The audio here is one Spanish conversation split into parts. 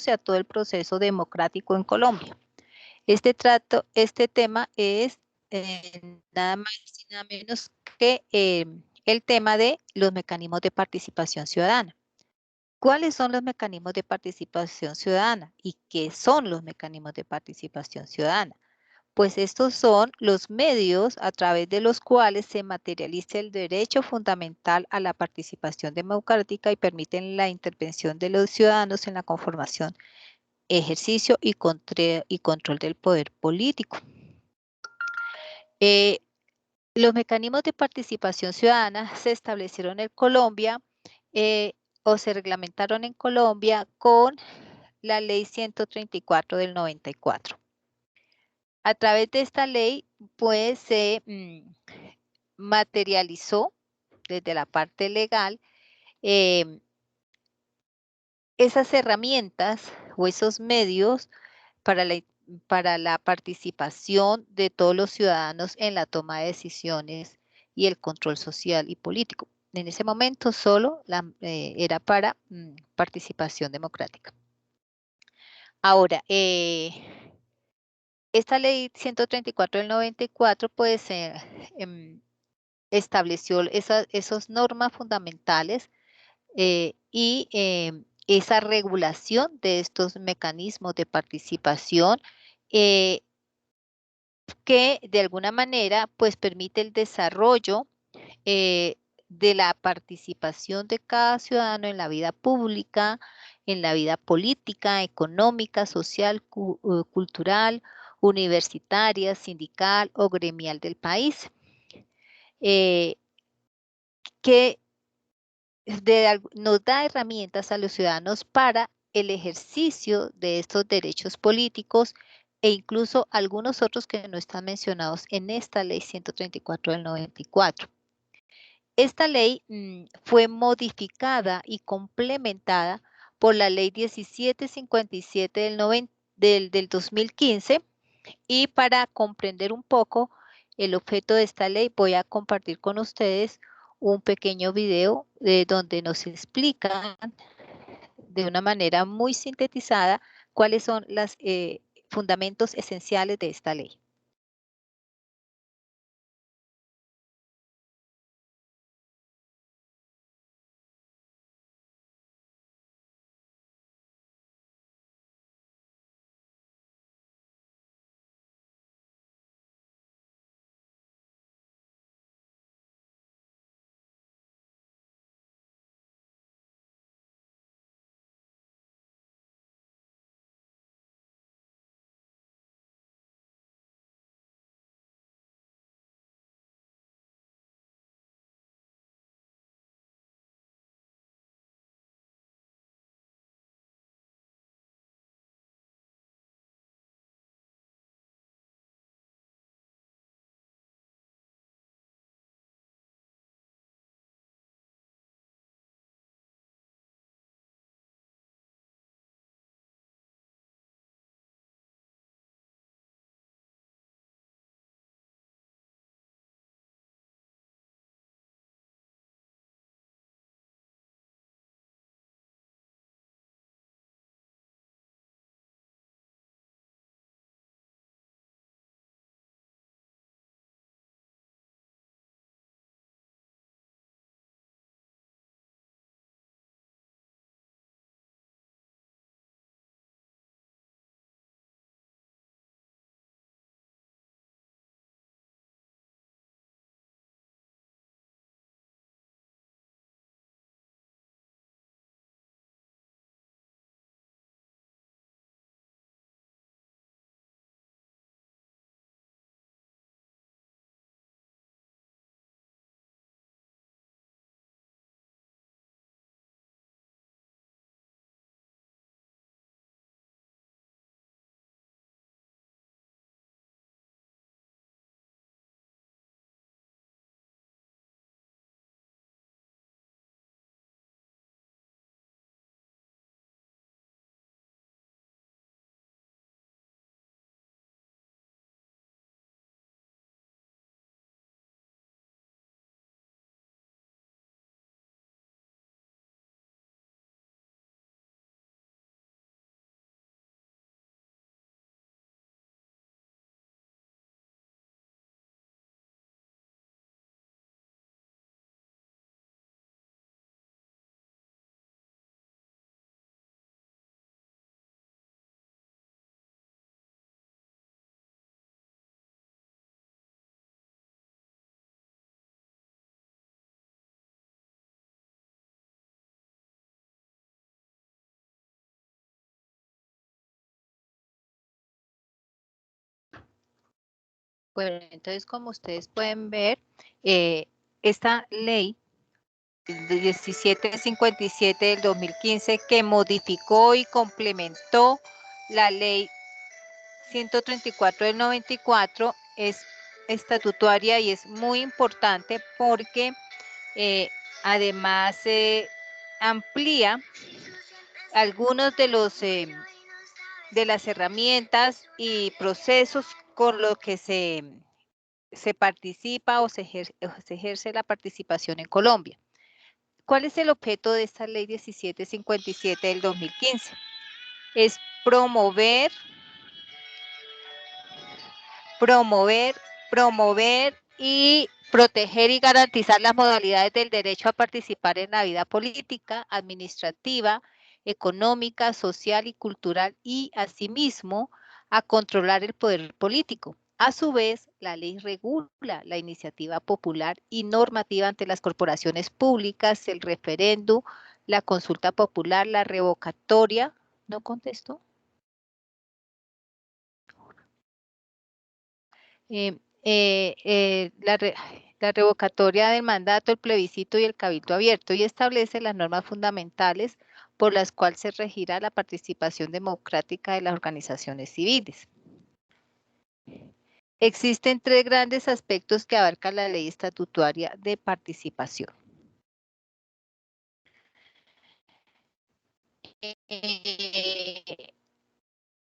a todo el proceso democrático en Colombia. Este tema es nada más y nada menos que el tema de los mecanismos de participación ciudadana. ¿Cuáles son los mecanismos de participación ciudadana? ¿Y qué son los mecanismos de participación ciudadana? Pues estos son los medios a través de los cuales se materializa el derecho fundamental a la participación democrática y permiten la intervención de los ciudadanos en la conformación, ejercicio y control del poder político. Eh, los mecanismos de participación ciudadana se establecieron en Colombia eh, o se reglamentaron en Colombia con la ley 134 del 94. A través de esta ley, pues se materializó desde la parte legal esas herramientas o esos medios para la participación de todos los ciudadanos en la toma de decisiones y el control social y político. En ese momento solo era para participación democrática. Ahora, esta ley 134 del 94 pues estableció esas normas fundamentales y esa regulación de estos mecanismos de participación eh, que de alguna manera pues permite el desarrollo eh, de la participación de cada ciudadano en la vida pública, en la vida política, económica, social, cultural, universitaria, sindical o gremial del país, que nos da herramientas a los ciudadanos para el ejercicio de estos derechos políticos e incluso algunos otros que no están mencionados en esta ley 134 del 94. Esta ley fue modificada y complementada por la ley 1757 del 2015 y para comprender un poco el objeto de esta ley voy a compartir con ustedes un pequeño video donde nos explican de una manera muy sintetizada cuáles son los fundamentos esenciales de esta ley. Bueno, entonces, como ustedes pueden ver, esta ley 1757 del 2015, que modificó y complementó la ley 134 del 94, es estatutaria y es muy importante porque además amplía algunos de las herramientas y procesos con los que se participa o se ejerce la participación en Colombia. ¿Cuál es el objeto de esta ley 1757 del 2015? Es promover y proteger y garantizar las modalidades del derecho a participar en la vida política, administrativa, económica, social y cultural, y asimismo a controlar el poder político. A su vez, la ley regula la iniciativa popular y normativa ante las corporaciones públicas, el referéndum, la consulta popular, la revocatoria. ¿No contestó? La revocatoria del mandato, el plebiscito y el cabildo abierto, y establece las normas fundamentales por las cuales se regirá la participación democrática de las organizaciones civiles. Existen tres grandes aspectos que abarca la ley estatutaria de participación.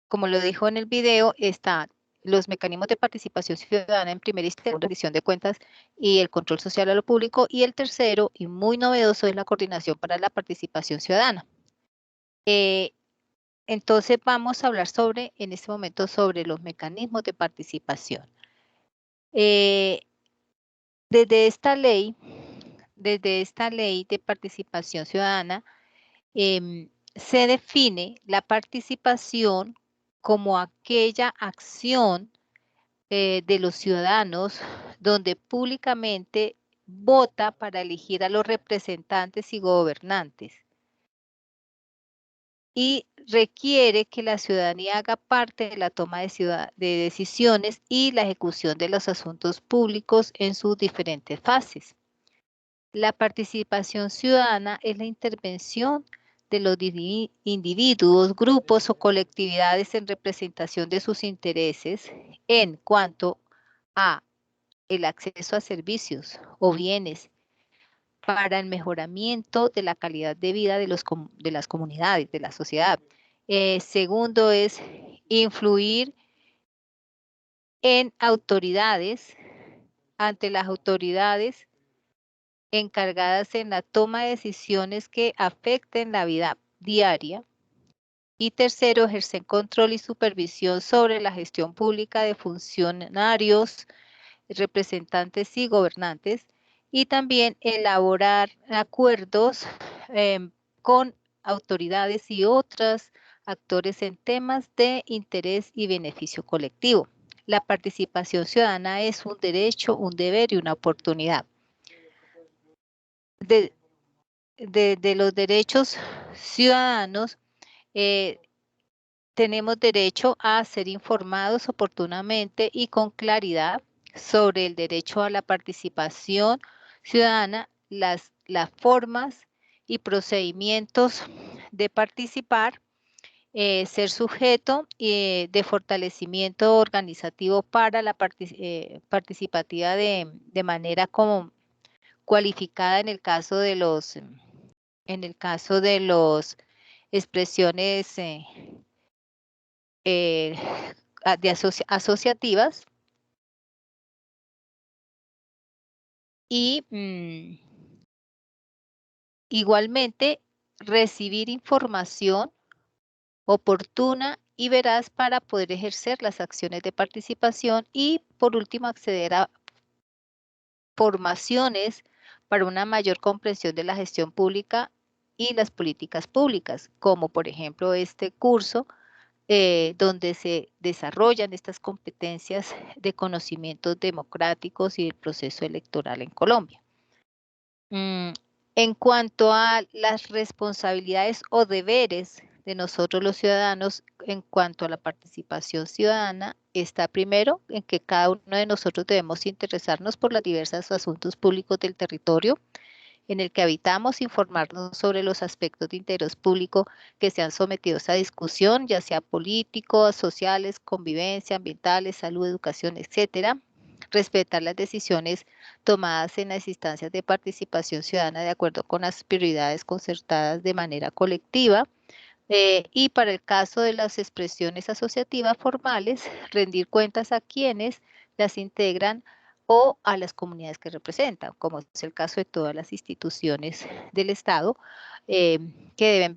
Como lo dijo en el video, están los mecanismos de participación ciudadana en primera y segunda rendición de cuentas y el control social a lo público, y el tercero, y muy novedoso, es la coordinación para la participación ciudadana. Entonces vamos a hablar en este momento sobre los mecanismos de participación. Desde esta ley de participación ciudadana, se define la participación como aquella acción de los ciudadanos donde públicamente vota para elegir a los representantes y gobernantes, y requiere que la ciudadanía haga parte de la toma de decisiones y la ejecución de los asuntos públicos en sus diferentes fases. La participación ciudadana es la intervención de los individuos, grupos o colectividades en representación de sus intereses en cuanto a el acceso a servicios o bienes para el mejoramiento de la calidad de vida de las comunidades, de la sociedad. Segundo es influir en autoridades, ante las autoridades encargadas en la toma de decisiones que afecten la vida diaria. Y tercero, ejercer control y supervisión sobre la gestión pública de funcionarios, representantes y gobernantes, y también elaborar acuerdos con autoridades y otros actores en temas de interés y beneficio colectivo. La participación ciudadana es un derecho, un deber y una oportunidad. De los derechos ciudadanos, tenemos derecho a ser informados oportunamente y con claridad sobre el derecho a la participación ciudadana, las formas y procedimientos de participar, ser sujeto de fortalecimiento organizativo para la participativa de manera como cualificada en el caso de los expresiones asociativas, y igualmente recibir información oportuna y veraz para poder ejercer las acciones de participación, y por último acceder a formaciones para una mayor comprensión de la gestión pública y las políticas públicas, como por ejemplo este curso donde se desarrollan estas competencias de conocimientos democráticos y del proceso electoral en Colombia. En cuanto a las responsabilidades o deberes de nosotros los ciudadanos en cuanto a la participación ciudadana está primero en que cada uno de nosotros debemos interesarnos por los diversos asuntos públicos del territorio en el que habitamos, informarnos sobre los aspectos de interés público que sean sometidos a discusión, ya sea políticos, sociales, convivencia, ambientales, salud, educación, etcétera. Respetar las decisiones tomadas en las instancias de participación ciudadana de acuerdo con las prioridades concertadas de manera colectiva. Y para el caso de las expresiones asociativas formales, rendir cuentas a quienes las integran o a las comunidades que representan, como es el caso de todas las instituciones del Estado, eh, que deben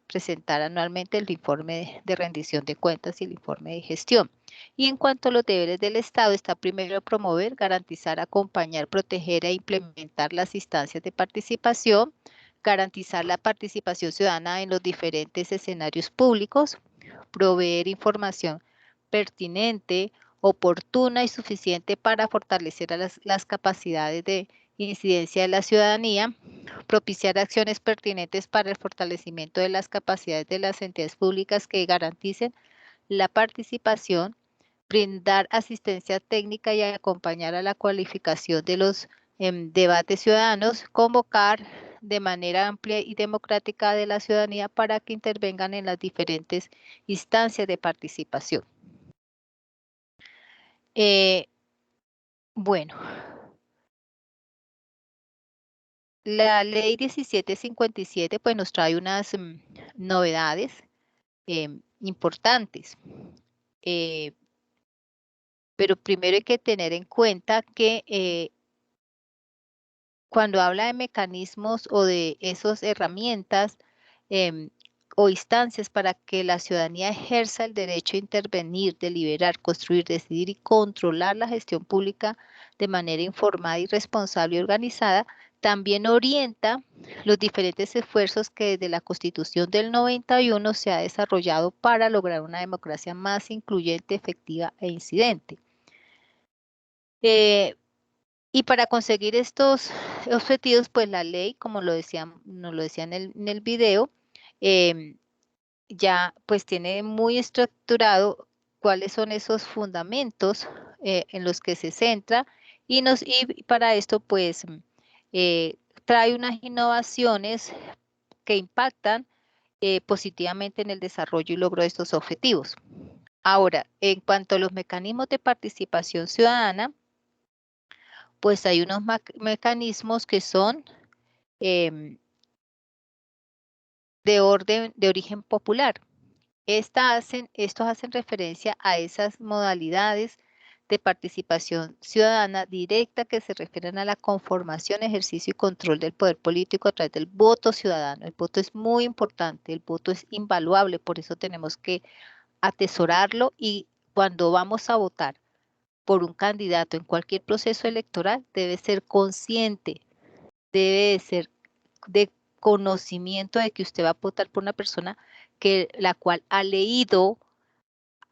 presentar anualmente el informe de rendición de cuentas y el informe de gestión. Y en cuanto a los deberes del Estado, está primero promover, garantizar, acompañar, proteger e implementar las instancias de participación, garantizar la participación ciudadana en los diferentes escenarios públicos, proveer información pertinente, oportuna y suficiente para fortalecer a las capacidades de incidencia de la ciudadanía, propiciar acciones pertinentes para el fortalecimiento de las capacidades de las entidades públicas que garanticen la participación, brindar asistencia técnica y acompañar a la cualificación de los debates ciudadanos, convocar de manera amplia y democrática de la ciudadanía para que intervengan en las diferentes instancias de participación. Bueno, la ley 1757 pues nos trae unas novedades importantes, pero primero hay que tener en cuenta que cuando habla de mecanismos o de esas herramientas o instancias para que la ciudadanía ejerza el derecho a intervenir, deliberar, construir, decidir y controlar la gestión pública de manera informada y responsable y organizada, también orienta los diferentes esfuerzos que desde la Constitución del 91 se ha desarrollado para lograr una democracia más incluyente, efectiva e incidente. Y para conseguir estos objetivos, pues la ley, como nos lo decía en el video, ya pues tiene muy estructurado cuáles son esos fundamentos en los que se centra y para esto pues trae unas innovaciones que impactan positivamente en el desarrollo y logro de estos objetivos. Ahora, en cuanto a los mecanismos de participación ciudadana, pues hay unos mecanismos que son de origen popular. Estos hacen referencia a esas modalidades de participación ciudadana directa que se refieren a la conformación, ejercicio y control del poder político a través del voto ciudadano. El voto es muy importante, el voto es invaluable, por eso tenemos que atesorarlo y cuando vamos a votar por un candidato en cualquier proceso electoral debe ser consciente, debe ser de conocimiento de que usted va a votar por una persona la cual ha leído,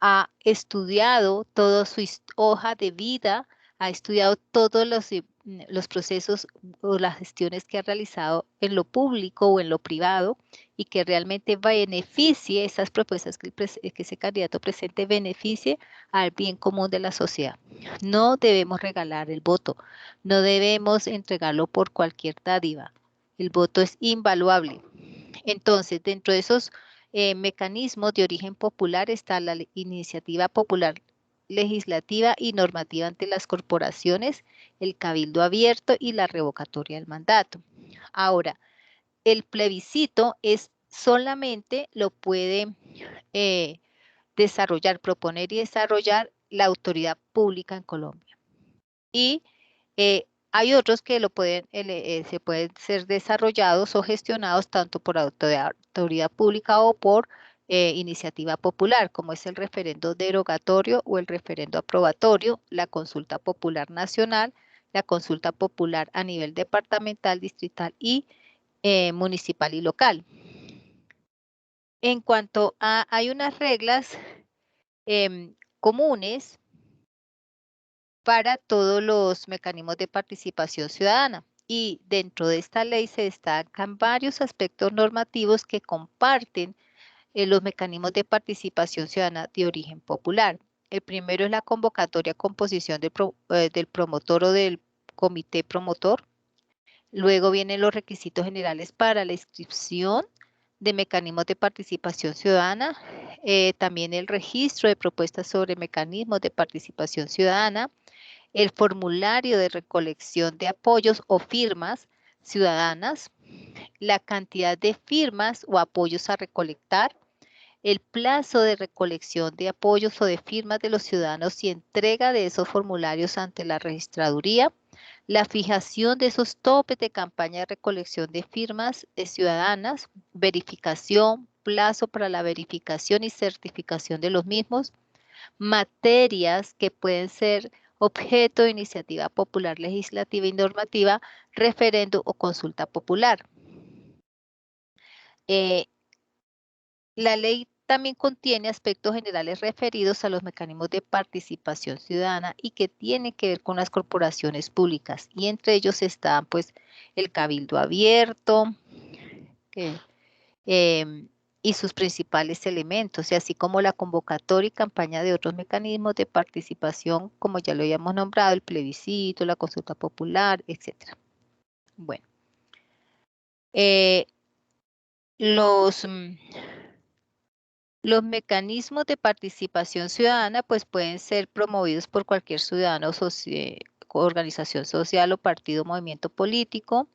ha estudiado toda su hoja de vida, ha estudiado todos los procesos o las gestiones que ha realizado en lo público o en lo privado y que realmente beneficie esas propuestas que ese candidato presente, beneficie al bien común de la sociedad. No debemos regalar el voto, no debemos entregarlo por cualquier dádiva. El voto es invaluable. Entonces, dentro de esos mecanismos de origen popular está la iniciativa popular legislativa y normativa ante las corporaciones, el cabildo abierto y la revocatoria del mandato. Ahora, el plebiscito solamente lo puede proponer y desarrollar la autoridad pública en Colombia. Y hay otros que se pueden ser desarrollados o gestionados tanto por autoridad pública o por iniciativa popular, como es el referendo derogatorio o el referendo aprobatorio, la consulta popular nacional, la consulta popular a nivel departamental, distrital y municipal y local. En cuanto a, hay unas reglas comunes para todos los mecanismos de participación ciudadana. Y dentro de esta ley se destacan varios aspectos normativos que comparten los mecanismos de participación ciudadana de origen popular. El primero es la convocatoria composición del promotor o del comité promotor. Luego vienen los requisitos generales para la inscripción de mecanismos de participación ciudadana, también el registro de propuestas sobre mecanismos de participación ciudadana, el formulario de recolección de apoyos o firmas ciudadanas, la cantidad de firmas o apoyos a recolectar, el plazo de recolección de apoyos o de firmas de los ciudadanos y entrega de esos formularios ante la registraduría, la fijación de esos topes de campaña de recolección de firmas ciudadanas, verificación, plazo para la verificación y certificación de los mismos, materias que pueden ser objeto de iniciativa popular legislativa y normativa, referendo o consulta popular. La ley también contiene aspectos generales referidos a los mecanismos de participación ciudadana y que tienen que ver con las corporaciones públicas. Y entre ellos están pues el cabildo abierto y sus principales elementos, y así como la convocatoria y campaña de otros mecanismos de participación, como ya lo habíamos nombrado, el plebiscito, la consulta popular, etc. Bueno, los mecanismos de participación ciudadana pues pueden ser promovidos por cualquier ciudadano, organización social o partido o movimiento político.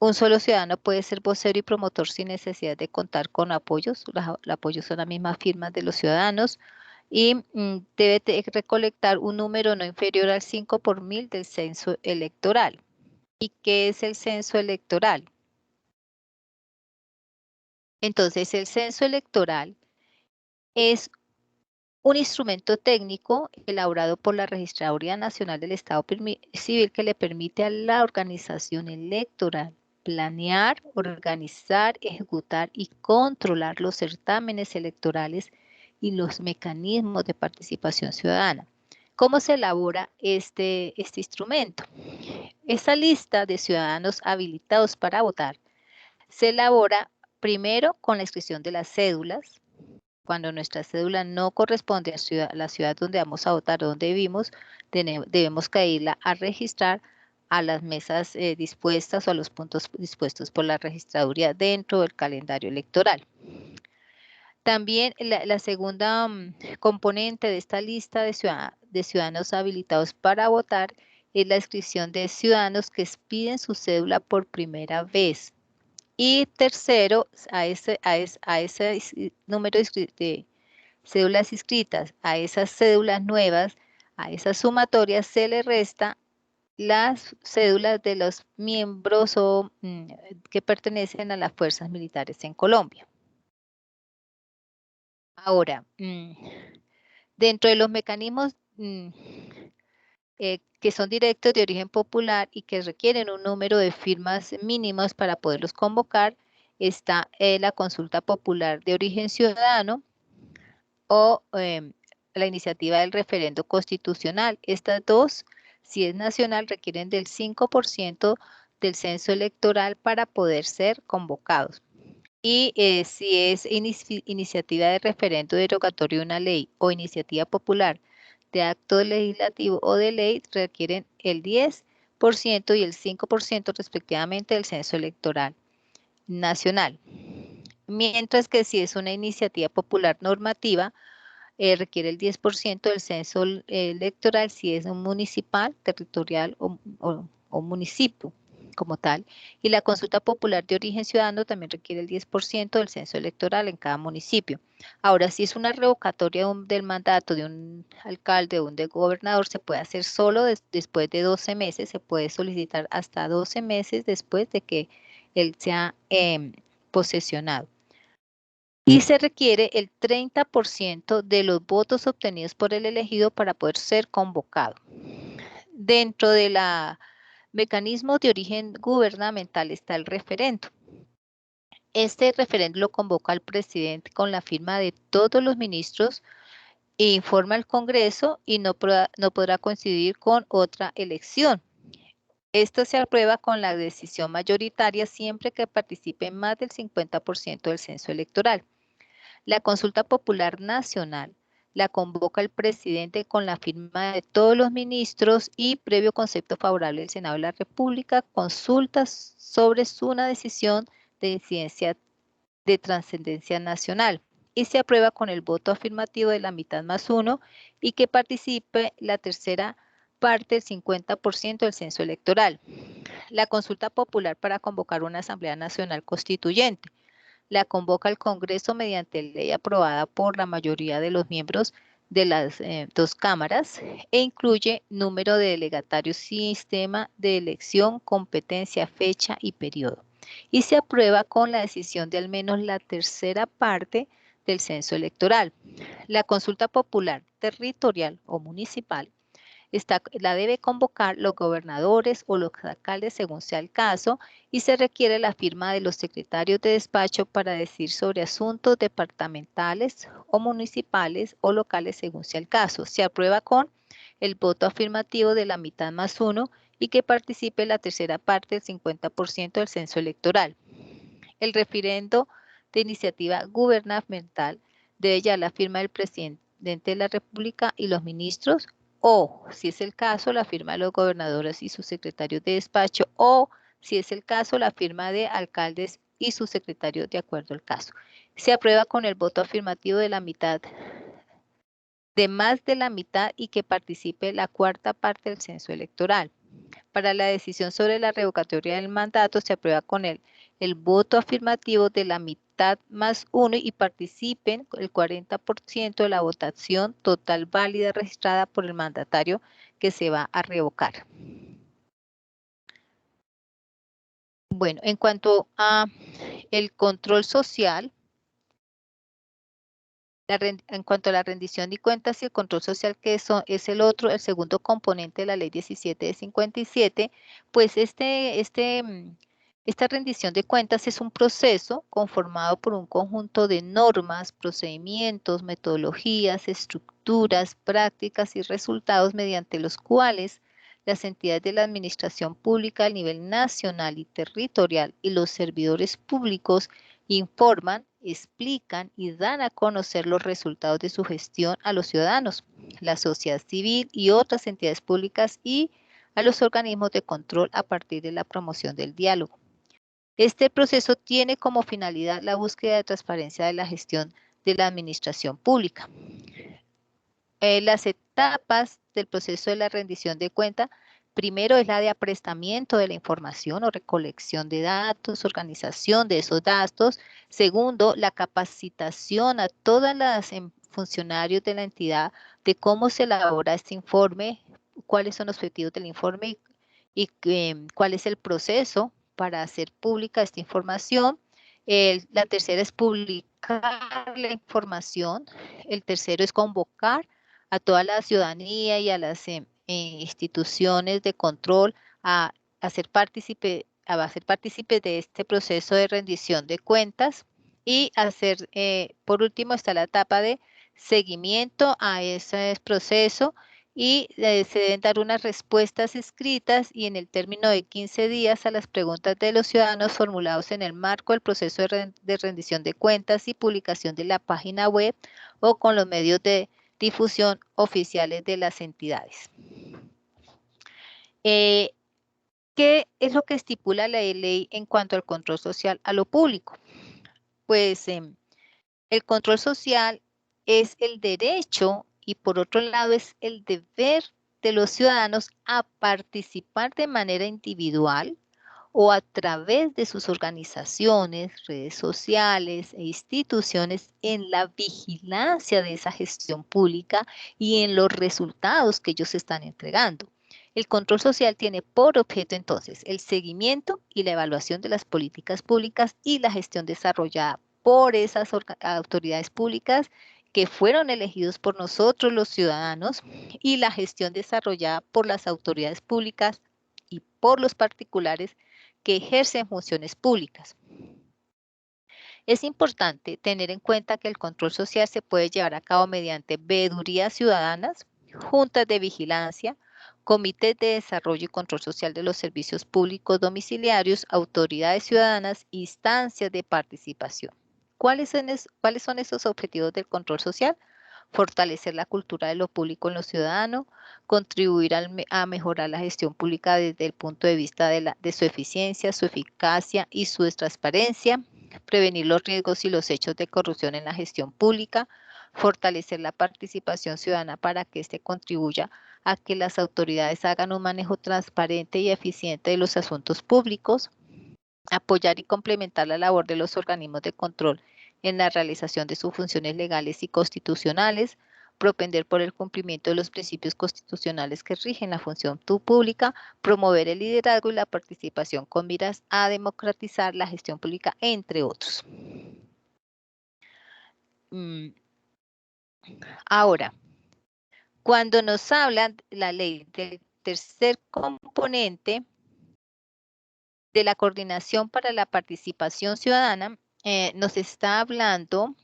Un solo ciudadano puede ser vocero y promotor sin necesidad de contar con apoyos. Los apoyos son las mismas firmas de los ciudadanos y debe recolectar un número no inferior al 5 por 1000 del censo electoral. ¿Y qué es el censo electoral? Entonces, el censo electoral es un instrumento técnico elaborado por la Registraduría Nacional del Estado Civil que le permite a la organización electoral planear, organizar, ejecutar y controlar los certámenes electorales y los mecanismos de participación ciudadana. ¿Cómo se elabora este instrumento? Esa lista de ciudadanos habilitados para votar se elabora primero con la inscripción de las cédulas. Cuando nuestra cédula no corresponde a la ciudad donde vamos a votar o donde vivimos, debemos que irla a registrar a las mesas dispuestas o a los puntos dispuestos por la registraduría dentro del calendario electoral. También la segunda componente de esta lista de ciudadanos habilitados para votar es la inscripción de ciudadanos que expiden su cédula por primera vez. Y tercero, a ese número de cédulas inscritas, a esas cédulas nuevas, a esas sumatorias se le resta las cédulas de los miembros que pertenecen a las fuerzas militares en Colombia. Ahora, dentro de los mecanismos que son directos de origen popular y que requieren un número de firmas mínimos para poderlos convocar, está la consulta popular de origen ciudadano o la iniciativa del referendo constitucional. Estas dos, si es nacional, requieren del 5% del censo electoral para poder ser convocados. Y si es iniciativa de referendo derogatorio de una ley o iniciativa popular de acto legislativo o de ley, requieren el 10% y el 5% respectivamente del censo electoral nacional. Mientras que si es una iniciativa popular normativa, requiere el 10% del censo electoral si es un municipal, territorial o municipio como tal. Y la consulta popular de origen ciudadano también requiere el 10% del censo electoral en cada municipio. Ahora, si es una revocatoria del mandato de un alcalde o un gobernador, se puede hacer solo después de 12 meses, se puede solicitar hasta 12 meses después de que él sea posesionado. Y se requiere el 30% de los votos obtenidos por el elegido para poder ser convocado. Dentro de la mecanismo de origen gubernamental está el referendo. Este referendo lo convoca el presidente con la firma de todos los ministros e informa al Congreso y no podrá coincidir con otra elección. Esto se aprueba con la decisión mayoritaria siempre que participe más del 50% del censo electoral. La consulta popular nacional la convoca el presidente con la firma de todos los ministros y previo concepto favorable del Senado de la República, consultas sobre una decisión de incidencia de trascendencia nacional y se aprueba con el voto afirmativo de la mitad más uno y que participe la tercera parte del 50% del censo electoral. La consulta popular para convocar una Asamblea Nacional Constituyente la convoca el Congreso mediante ley aprobada por la mayoría de los miembros de las dos cámaras e incluye número de delegatarios, sistema de elección, competencia, fecha y periodo. Y se aprueba con la decisión de al menos la tercera parte del censo electoral. La consulta popular territorial o municipal la debe convocar los gobernadores o los alcaldes según sea el caso y se requiere la firma de los secretarios de despacho para decir sobre asuntos departamentales o municipales o locales según sea el caso. Se aprueba con el voto afirmativo de la mitad más uno y que participe la tercera parte del 50% del censo electoral. El referendo de iniciativa gubernamental debe llevar la firma del presidente de la República y los ministros o, si es el caso, la firma de los gobernadores y sus secretarios de despacho, o, si es el caso, la firma de alcaldes y sus secretarios de acuerdo al caso. Se aprueba con el voto afirmativo de la mitad, de más de la mitad y que participe la cuarta parte del censo electoral. Para la decisión sobre la revocatoria del mandato se aprueba con el voto afirmativo de la mitad más uno y participen el 40% de la votación total válida registrada por el mandatario que se va a revocar. Bueno, en cuanto a el control social, en cuanto a la rendición de cuentas y el control social, que eso es el segundo componente de la ley 17 de 57, pues esta rendición de cuentas es un proceso conformado por un conjunto de normas, procedimientos, metodologías, estructuras, prácticas y resultados mediante los cuales las entidades de la administración pública a nivel nacional y territorial y los servidores públicos informan, explican y dan a conocer los resultados de su gestión a los ciudadanos, la sociedad civil y otras entidades públicas y a los organismos de control a partir de la promoción del diálogo. Este proceso tiene como finalidad la búsqueda de transparencia de la gestión de la administración pública. Las etapas del proceso de la rendición de cuenta, primero es la de aprestamiento de la información o recolección de datos, organización de esos datos. Segundo, la capacitación a todas las funcionarios de la entidad de cómo se elabora este informe, cuáles son los objetivos del informe y cuál es el proceso para hacer pública esta información. La tercera es publicar la información. El tercero es convocar a toda la ciudadanía y a las instituciones de control a hacer partícipe de este proceso de rendición de cuentas y por último está la etapa de seguimiento a ese proceso y se deben dar unas respuestas escritas y en el término de 15 días a las preguntas de los ciudadanos formulados en el marco del proceso de rendición de cuentas y publicación de la página web o con los medios de difusión oficiales de las entidades. ¿Qué es lo que estipula la ley en cuanto al control social a lo público? Pues el control social es el derecho y por otro lado es el deber de los ciudadanos a participar de manera individual o a través de sus organizaciones, redes sociales e instituciones en la vigilancia de esa gestión pública y en los resultados que ellos están entregando. El control social tiene por objeto entonces el seguimiento y la evaluación de las políticas públicas y la gestión desarrollada por esas autoridades públicas que fueron elegidos por nosotros los ciudadanos y la gestión desarrollada por las autoridades públicas y por los particulares que ejercen funciones públicas. Es importante tener en cuenta que el control social se puede llevar a cabo mediante veedurías ciudadanas, juntas de vigilancia, Comités de Desarrollo y Control Social de los Servicios Públicos Domiciliarios, autoridades ciudadanas, instancias de participación. ¿Cuáles son esos objetivos del control social? Fortalecer la cultura de lo público en los ciudadanos, contribuir a mejorar la gestión pública desde el punto de vista de su eficiencia, su eficacia y su transparencia, prevenir los riesgos y los hechos de corrupción en la gestión pública, fortalecer la participación ciudadana para que éste contribuya a que las autoridades hagan un manejo transparente y eficiente de los asuntos públicos, apoyar y complementar la labor de los organismos de control en la realización de sus funciones legales y constitucionales, propender por el cumplimiento de los principios constitucionales que rigen la función pública, promover el liderazgo y la participación con miras a democratizar la gestión pública, entre otros. Ahora, cuando nos hablan la ley del tercer componente de la Coordinación para la Participación Ciudadana, nos está hablando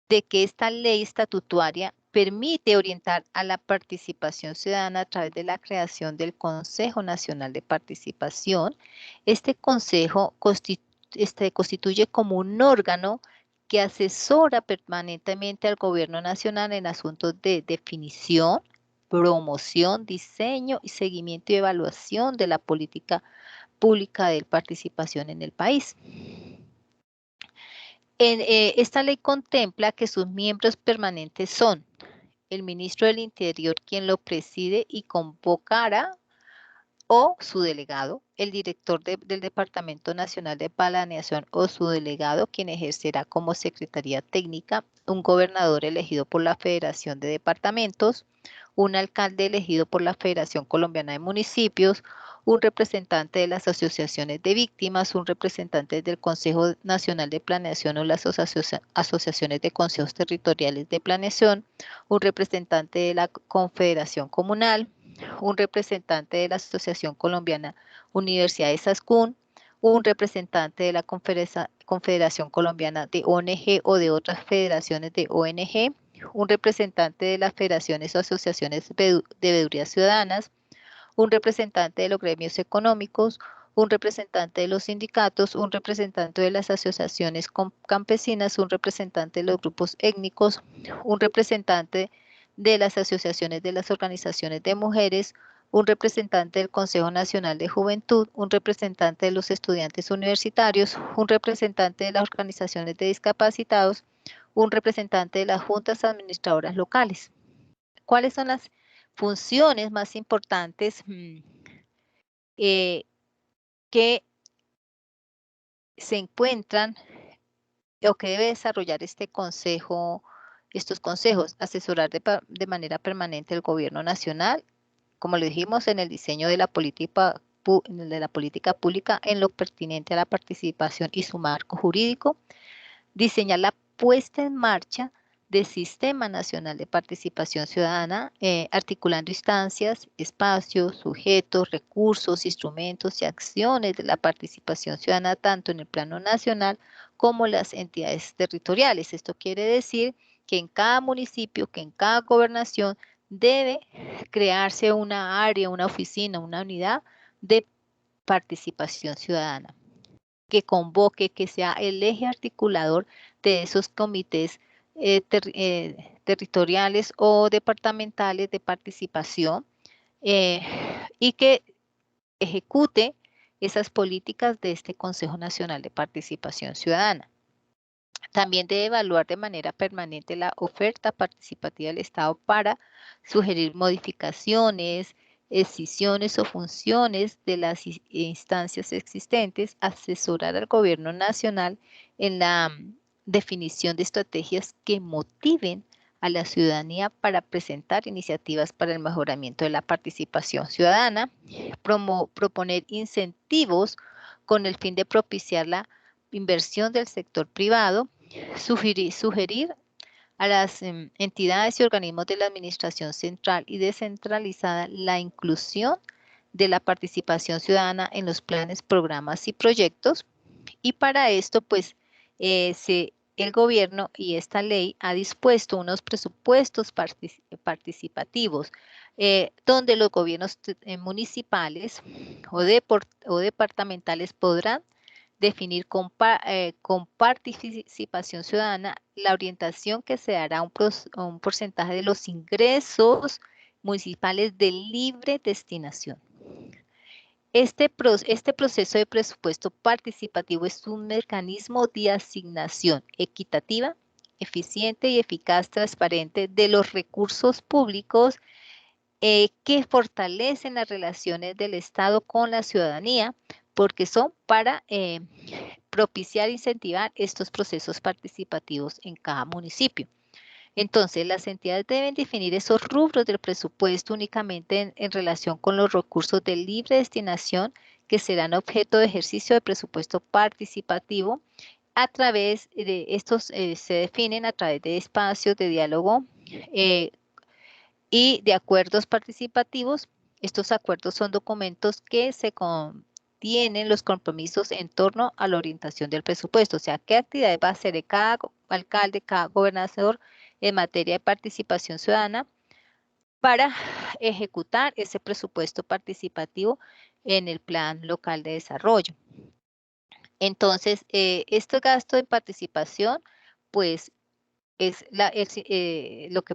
de que esta ley estatutaria permite orientar a la participación ciudadana a través de la creación del Consejo Nacional de Participación. Este consejo constituye como un órgano que asesora permanentemente al gobierno nacional en asuntos de definición, promoción, diseño y seguimiento y evaluación de la política pública de participación en el país. Esta ley contempla que sus miembros permanentes son el ministro del Interior, quien lo preside y convocará, o su delegado, el director del Departamento Nacional de Planeación o su delegado, quien ejercerá como Secretaría Técnica, un gobernador elegido por la Federación de Departamentos, un alcalde elegido por la Federación Colombiana de Municipios, un representante de las asociaciones de víctimas, un representante del Consejo Nacional de Planeación o las asociaciones de consejos territoriales de planeación, un representante de la Confederación Comunal, un representante de la Asociación Colombiana Universidades ASCUN, un representante de la Confederación Colombiana de ONG o de otras federaciones de ONG, un representante de las federaciones o asociaciones de veedurías ciudadanas, un representante de los gremios económicos, un representante de los sindicatos, un representante de las asociaciones campesinas, un representante de los grupos étnicos, un representante de las asociaciones de las organizaciones de mujeres, un representante del Consejo Nacional de Juventud, un representante de los estudiantes universitarios, un representante de las organizaciones de discapacitados, un representante de las juntas administradoras locales. ¿Cuáles son las funciones más importantes que se encuentran o que debe desarrollar este consejo, estos consejos? Asesorar de manera permanente el gobierno nacional, como le dijimos, en el diseño de la política pública en lo pertinente a la participación y su marco jurídico, diseñar la puesta en marcha del Sistema Nacional de Participación Ciudadana, articulando instancias, espacios, sujetos, recursos, instrumentos y acciones de la participación ciudadana tanto en el plano nacional como las entidades territoriales. Esto quiere decir que en cada municipio, que en cada gobernación debe crearse una área, una oficina, una unidad de participación ciudadana que convoque, que sea el eje articulador de esos comités territoriales o departamentales de participación y que ejecute esas políticas de este Consejo Nacional de Participación Ciudadana. También debe evaluar de manera permanente la oferta participativa del Estado para sugerir modificaciones, escisiones o funciones de las instancias existentes, asesorar al gobierno nacional en la definición de estrategias que motiven a la ciudadanía para presentar iniciativas para el mejoramiento de la participación ciudadana, proponer incentivos con el fin de propiciar la inversión del sector privado, sugerir a las entidades y organismos de la administración central y descentralizada la inclusión de la participación ciudadana en los planes, programas y proyectos. Y para esto, pues, se el gobierno y esta ley ha dispuesto unos presupuestos participativos donde los gobiernos municipales o departamentales podrán definir con participación ciudadana la orientación que se dará a un porcentaje de los ingresos municipales de libre destinación. Este proceso de presupuesto participativo es un mecanismo de asignación equitativa, eficiente y eficaz, transparente de los recursos públicos que fortalecen las relaciones del Estado con la ciudadanía, porque son para propiciar e incentivar estos procesos participativos en cada municipio. Entonces, las entidades deben definir esos rubros del presupuesto únicamente en relación con los recursos de libre destinación que serán objeto de ejercicio de presupuesto participativo. A través de estos se definen a través de espacios de diálogo y de acuerdos participativos. Estos acuerdos son documentos que se contienen los compromisos en torno a la orientación del presupuesto, o sea, qué actividades va a hacer de cada alcalde, cada gobernador en materia de participación ciudadana para ejecutar ese presupuesto participativo en el plan local de desarrollo. Entonces, este gasto de participación, pues, es lo que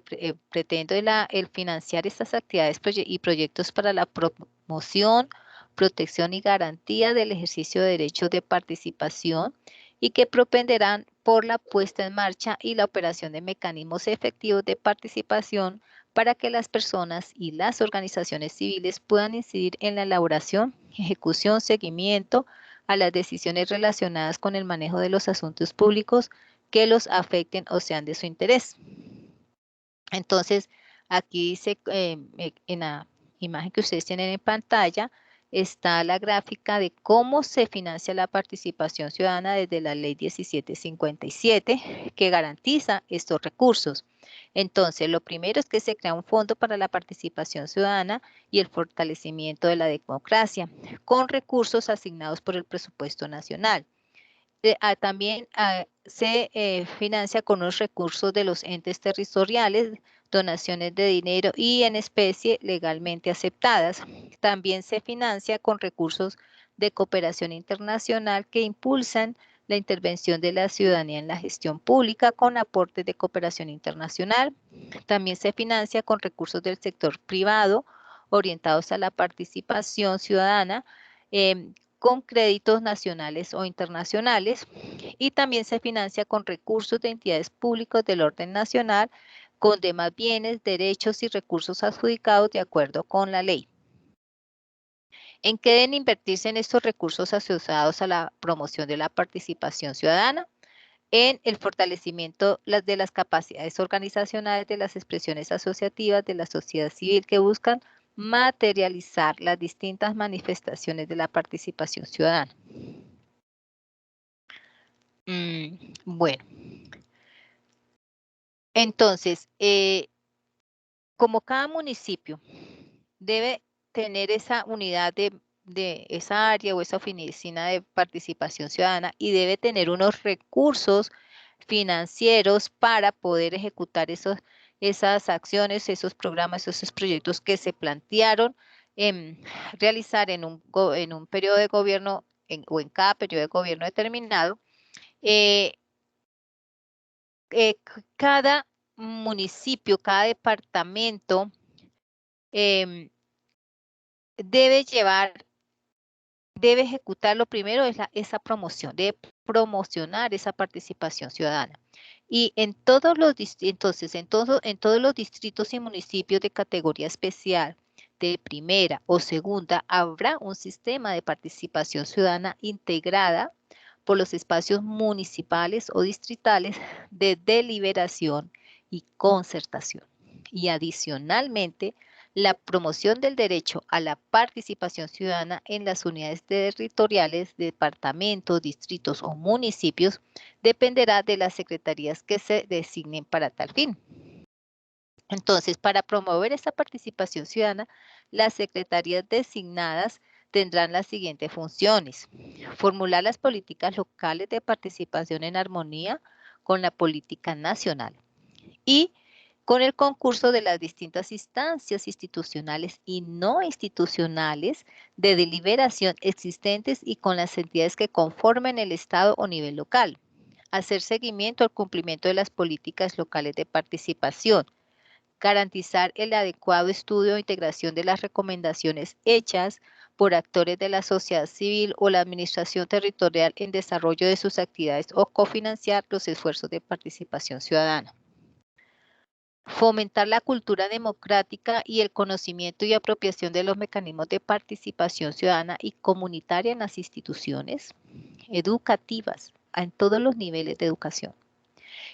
pretendo el financiar estas actividades y proyectos para la promoción, protección y garantía del ejercicio de derechos de participación y que propenderán por la puesta en marcha y la operación de mecanismos efectivos de participación para que las personas y las organizaciones civiles puedan incidir en la elaboración, ejecución, seguimiento a las decisiones relacionadas con el manejo de los asuntos públicos que los afecten o sean de su interés. Entonces, aquí dice, en la imagen que ustedes tienen en pantalla, está la gráfica de cómo se financia la participación ciudadana desde la ley 1757, que garantiza estos recursos. Entonces, lo primero es que se crea un fondo para la participación ciudadana y el fortalecimiento de la democracia, con recursos asignados por el presupuesto nacional. También se financia con los recursos de los entes territoriales, donaciones de dinero y en especie legalmente aceptadas. También se financia con recursos de cooperación internacional que impulsan la intervención de la ciudadanía en la gestión pública con aportes de cooperación internacional. También se financia con recursos del sector privado orientados a la participación ciudadana, con créditos nacionales o internacionales, y también se financia con recursos de entidades públicas del orden nacional con demás bienes, derechos y recursos adjudicados de acuerdo con la ley. ¿En qué deben invertirse en estos recursos asociados a la promoción de la participación ciudadana? En el fortalecimiento de las capacidades organizacionales de las expresiones asociativas de la sociedad civil que buscan materializar las distintas manifestaciones de la participación ciudadana. Bueno, entonces, como cada municipio debe tener esa unidad de esa área o esa oficina de participación ciudadana y debe tener unos recursos financieros para poder ejecutar esas acciones, esos programas, esos proyectos que se plantearon realizar en un periodo de gobierno o en cada periodo de gobierno determinado. Cada municipio, cada departamento debe ejecutar lo primero es esa promoción, debe promocionar esa participación ciudadana. Y en todos los distritos y municipios de categoría especial, de primera o segunda, habrá un sistema de participación ciudadana integrada por los espacios municipales o distritales de deliberación y concertación. Y adicionalmente, la promoción del derecho a la participación ciudadana en las unidades territoriales, departamentos, distritos o municipios dependerá de las secretarías que se designen para tal fin. Entonces, para promover esta participación ciudadana, las secretarías designadas tendrán las siguientes funciones: formular las políticas locales de participación en armonía con la política nacional y con el concurso de las distintas instancias institucionales y no institucionales de deliberación existentes y con las entidades que conformen el Estado o nivel local. Hacer seguimiento al cumplimiento de las políticas locales de participación. Garantizar el adecuado estudio e integración de las recomendaciones hechas por actores de la sociedad civil o la administración territorial en desarrollo de sus actividades o cofinanciar los esfuerzos de participación ciudadana. Fomentar la cultura democrática y el conocimiento y apropiación de los mecanismos de participación ciudadana y comunitaria en las instituciones educativas, en todos los niveles de educación.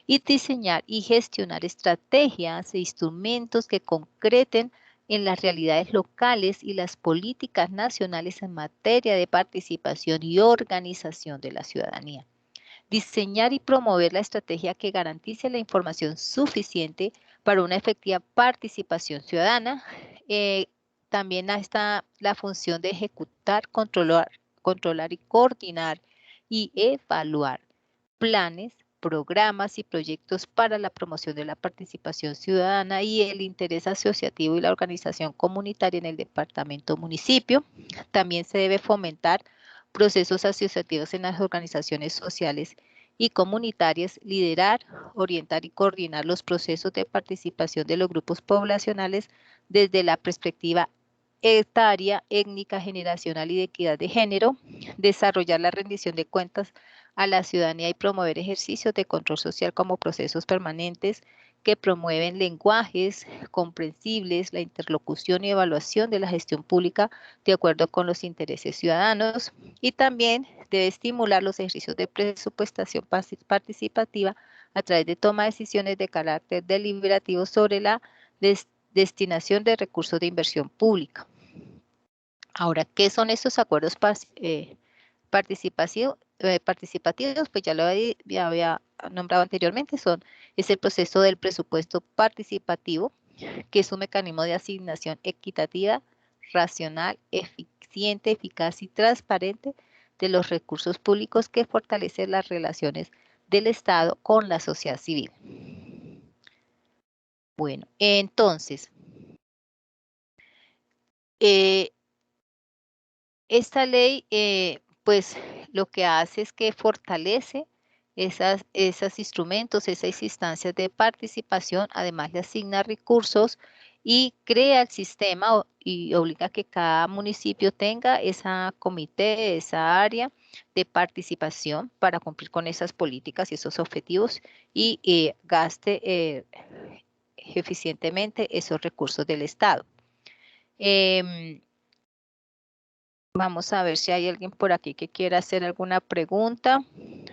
Y diseñar y gestionar estrategias e instrumentos que concreten en las realidades locales y las políticas nacionales en materia de participación y organización de la ciudadanía. Diseñar y promover la estrategia que garantice la información suficiente para una efectiva participación ciudadana. También está la función de ejecutar, controlar y coordinar y evaluar planes, programas y proyectos para la promoción de la participación ciudadana y el interés asociativo y la organización comunitaria en el departamento o municipio. También se debe fomentar procesos asociativos en las organizaciones sociales y comunitarias, liderar, orientar y coordinar los procesos de participación de los grupos poblacionales desde la perspectiva etaria, étnica, generacional y de equidad de género, desarrollar la rendición de cuentas a la ciudadanía y promover ejercicios de control social como procesos permanentes que promueven lenguajes comprensibles, la interlocución y evaluación de la gestión pública de acuerdo con los intereses ciudadanos, y también debe estimular los ejercicios de presupuestación participativa a través de toma de decisiones de carácter deliberativo sobre la destinación de recursos de inversión pública. Ahora, ¿qué son estos acuerdos participativos? Pues ya lo había nombrado anteriormente, es el proceso del presupuesto participativo, que es un mecanismo de asignación equitativa, racional, eficiente, eficaz y transparente de los recursos públicos que fortalece las relaciones del Estado con la sociedad civil. Bueno, entonces, esta ley, pues lo que hace es que fortalece esos instrumentos, esas instancias de participación, además le asigna recursos y crea el sistema y obliga a que cada municipio tenga esa comité, esa área de participación para cumplir con esas políticas y esos objetivos y gaste eficientemente esos recursos del Estado. Vamos a ver si hay alguien por aquí que quiera hacer alguna pregunta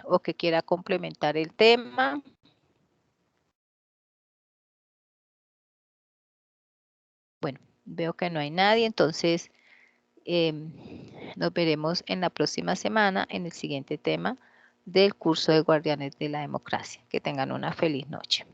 o que quiera complementar el tema. Bueno, veo que no hay nadie, entonces nos veremos en la próxima semana en el siguiente tema del curso de Guardianes de la Democracia. Que tengan una feliz noche.